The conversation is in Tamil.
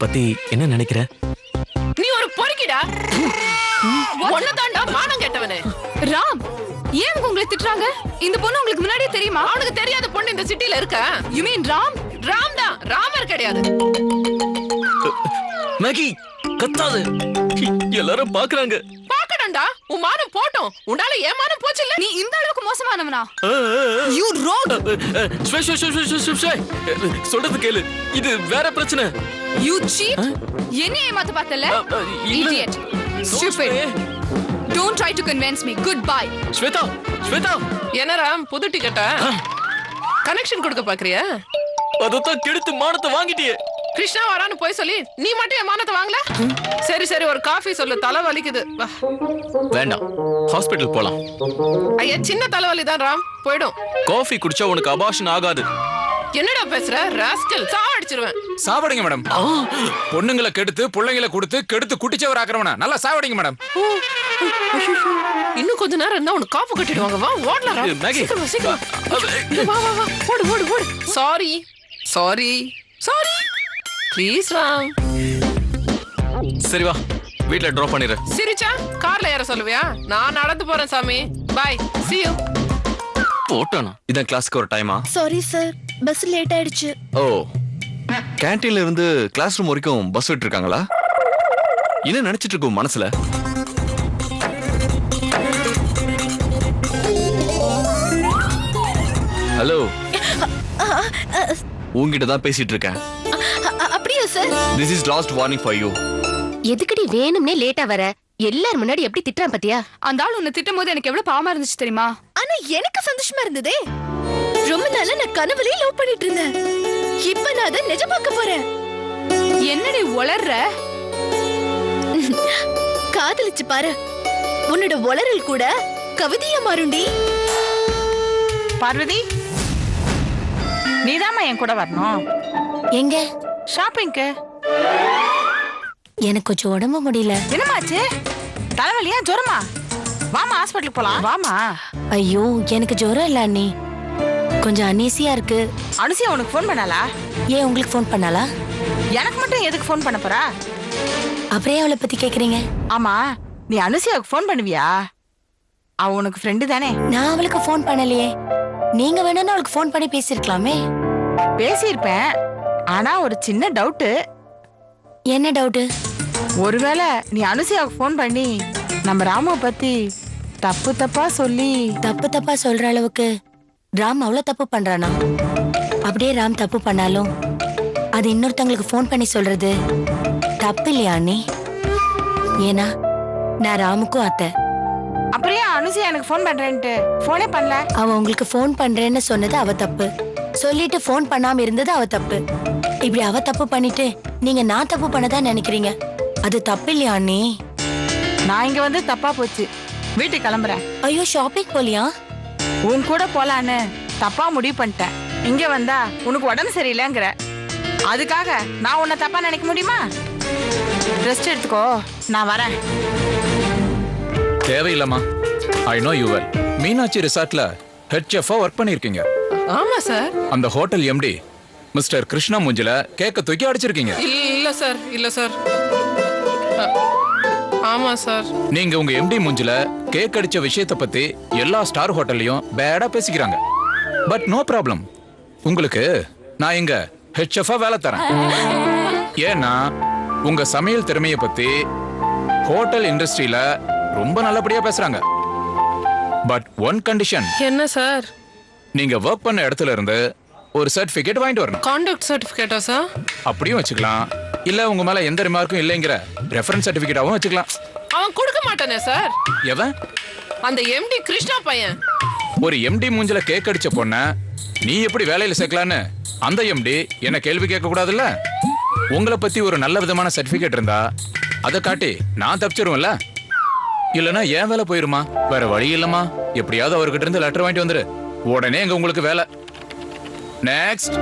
பத்தி என்ன நினைக்கிற? நீ ஒரு பொறுக்கிடா. ஒன்னதாண்டா மானம் கெட்டவனே. ராம், ஏன் உங்களை திட்டுறாங்க? இந்த பொண்ணு உங்களுக்கு முன்னாடியே தெரியுமா? அவனுக்கு தெரியாத பொண்ணு இந்த சிட்டில இருக்க. You mean Ram? ராம் தான், ராமர் கிடையாது. மேகி கத்தாது, எல்லாரும் பாக்குறாங்க. பாக்கடா, உன் மானம் போட்டோம். உன்னால ஏன் மானம் போச்சு இல்ல? நீ இந்த அளவுக்கு மோசமானவனா? You road. சொல்றது கேளு, இது வேற பிரச்சனை. You cheat. என்ன ஏமாத்த பார்த்தல? Idiot. Stupid. Don't try to convince me. Goodbye. Shweta, Shweta. என்ன ராம், புது டிக்கெட்டா? கனெக்ஷன் கொடுக்க பாக்குறியா? அதத்தான் கெடுத்து மானத்தை வாங்கிட்டியே. கிருஷ்ணா வரான்னு போய் சொல்லி நீ மட்டும் என் மானத்தை வாங்கல? சரி சரி, ஒரு காஃபி சொல்லு, தலை வலிக்குது. வேண்டாம், ஹாஸ்பிடல் போலாம். ஐயா, சின்ன தலைவலி தான் ராம், போயிடும். காஃபி குடிச்சா உனக்கு அபார்ஷன் ஆகாது. என்னடா பேசுற ராஸ்கல்? சாவடிச்சிருவேன். சாவடிங்க மேடம். பொண்ணுங்களை கெடுத்து பிள்ளைங்களை கொடுத்து கெடுத்து குட்டிச்சவர் ஆக்குறவனா நல்லா சாவடிங்க மேடம். இன்னும் கொஞ்ச நேரம் இருந்தா உனக்கு காப்பு கட்டிடுவாங்க. வா ஓடலாம் ராம். மேகி, சீக்கிரம் சீக்கிரம். வா வா வா, ஓடு ஓடு ஓடு. Sorry sorry sorry, please Ram. சரி வா, வீட்ல டிராப் பண்ணிரு. சிரிச்சா கார்ல ஏற சொல்லுவியா? நான் நடந்து போறேன் சாமி. Bye, see you. போட்டானா? இதான் கிளாஸ்க்கு ஒரு டைமா? சாரி சார், பஸ் லேட் ஆயிடுச்சு. ஓ, கேண்டீன்ல இருந்து கிளாஸ் ரூம் வரைக்கும் பஸ் விட்டு இருக்காங்களா? என்ன நினைச்சிட்டு இருக்கும் மனசுல? ஹலோ, உன்கிட்ட தான் பேசிட்டு இருக்கேன். அப்படியா sir? This is last warning for you. எதுக்குடி வேணும்னே லேட்டா வர? எல்லாரும் முன்னாடி எப்படி திட்டுறான் பாத்தியா? அந்த ஆள் உன்னை திட்டும் போது எனக்கு எவ்வளவு பாவமா இருந்துச்சு தெரியுமா? ஆனா எனக்கு சந்தோஷமா இருந்ததே. ரொம்ப நாளா நான் கனவுலயே லவ் பண்ணிட்டு இருந்தேன். இப்ப நான் அதை நிஜமாக்க போறேன். என்னடி உளர்ற? காதலிச்சு பாரு, உன்னோட உளறல் கூட கவிதையா மாறுண்டி. பார்வதி, நீதாம்மா என் கூட வரணும். எங்க? ஷாப்பிங்க்கு. எனக்கு கொஞ்சம் உடம்பு முடியல. என்னமாச்சு? தலைவலியா, ஜுரமா? வாமா ஹாஸ்பிட்டலுக்கு போலாம். வாமா. ஐயோ, எனக்கு ஜுரம் இல்ல அண்ணி, கொஞ்சம் அனீசியா இருக்கு. அனுசியா உனக்கு ஃபோன் பண்ணாளா? ஏன் உங்களுக்கு ஃபோன் பண்ணாளா? எனக்கு மட்டும் எதுக்கு ஃபோன் பண்ண போறா? அப்புறம் அவளை பத்தி கேக்குறீங்க? ஆமா, நீ அனுசியாவுக்கு ஃபோன் பண்ணுவியா? அவ உனக்கு ஃப்ரெண்டு தானே? நான் அவளுக்கு ஃபோன் பண்ணலையே. நீங்க வேணும்னா அவளுக்கு ஃபோன் பண்ணி பேசிருக்கலாமே. பேசியிருப்பேன், ஆனா ஒரு சின்ன டவுட்டு. என்ன டவுட்டு? ஒருவேளை நீ அனுசியாவுக்கு ஃபோன் பண்ணி நம்ம ராமுவை பத்தி தப்பு தப்பா சொல்லி. தப்பு தப்பா சொல்ற அளவுக்கு ராம் அவ்வளவு தப்பு பண்றானா? அப்படியே ராம் தப்பு பண்ணாலும் அது இன்னொருத்தங்களுக்கு ஃபோன் பண்ணி சொல்றது தப்பு இல்லையா அண்ணி? ஏன்னா நான் ராமுக்கும் அத்தை. அப்படியே அனுசியா எனக்கு ஃபோன் பண்றேன்ட்டு ஃபோனே பண்ணல. அவ உங்களுக்கு ஃபோன் பண்றேன்னு சொன்னது அவ தப்பு, சொல்லிட்டு ஃபோன் பண்ணாம இருந்தது அவ தப்பு. இப்படி அவ தப்பு பண்ணிட்டு நீங்க நான் தப்பு பண்ணதா நினைக்கிறீங்க, அது தப்பு இல்லையா அண்ணி? நான் இங்க வந்து தப்பா போச்சு, வீட்டுக்கு கிளம்புறேன். ஐயோ, ஷாப்பிங் போலியா? உன் கூட போலான்னு தப்பா முடிவு பண்ணிட்டேன். இங்க வந்தா உனக்கு உடம்பு சரியில்லைங்கிற, அதுக்காக நான் உன்னை தப்பா நினைக்க முடியுமா? ரெஸ்ட் எடுத்துக்கோ, நான் வரேன். தேவையில்லம்மா. I know you well. Meenakshi ரிசார்ட்ல ஹெட் செஃபா ஒர்க் பண்ணிருக்கீங்க. ஆமா சார். அந்த ஹோட்டல் எம்டி மிஸ்டர் கிருஷ்ணா மூஞ்சில கேக்க தூக்கி அடிச்சிருக்கீங்க. இல்ல சார், இல்ல சார். ஆமா சார். நீங்க உங்க எம்டி மூஞ்சில கேக் அடிச்ச விஷயத்தை பத்தி எல்லா ஸ்டார் ஹோட்டல்லையும் பேடா பேசிக்கிறாங்க. பட் நோ ப்ராப்ளம், உங்களுக்கு நான் இங்க ஹெட் செஃபா வேலை தரேன். ஏன்னா உங்க சமையல் திறமையை பத்தி ஹோட்டல் இண்டஸ்ட்ரியில ரொம்ப நல்லபடியா பேசுறாங்க. But one condition. என்ன சார்? நீங்க ஒர்க் பண்ண இடத்துல இருந்து ஒரு சர்டிபிகேட் வாங்கிட்டு வரணும். கான்டாக்ட் சர்டிபிகேட்டா சார்? அப்படியும் வச்சுக்கலாம், இல்ல உங்க மேல எந்த ரிமார்க்கும் இல்லைங்கிற ரெஃபரன்ஸ் சர்டிபிகேட்டாவும் வச்சுக்கலாம். அவன் கொடுக்க மாட்டானே சார். எவன்? அந்த எம்டி கிருஷ்ணா பையன். ஒரு எம்டி மூஞ்சில கேக் அடிச்ச பொண்ண நீ எப்படி வேலையில சேர்க்கலான்னு அந்த எம்டி என்ன கேள்வி கேட்க கூடாதுல்ல? உங்களை பத்தி ஒரு நல்ல விதமான சர்டிபிகேட் இருந்தா அதை காட்டி நான் தப்பிச்சிருவேன்ல. இல்லனா ஏன் வேலை போயிருமா? வேற வழி இல்லமா, எப்படியாவது அவர்கிட்ட இருந்து லெட்டர் வாங்கிட்டு வந்துரு. உடனே எங்க உங்களுக்கு வேலை. நெக்ஸ்ட்.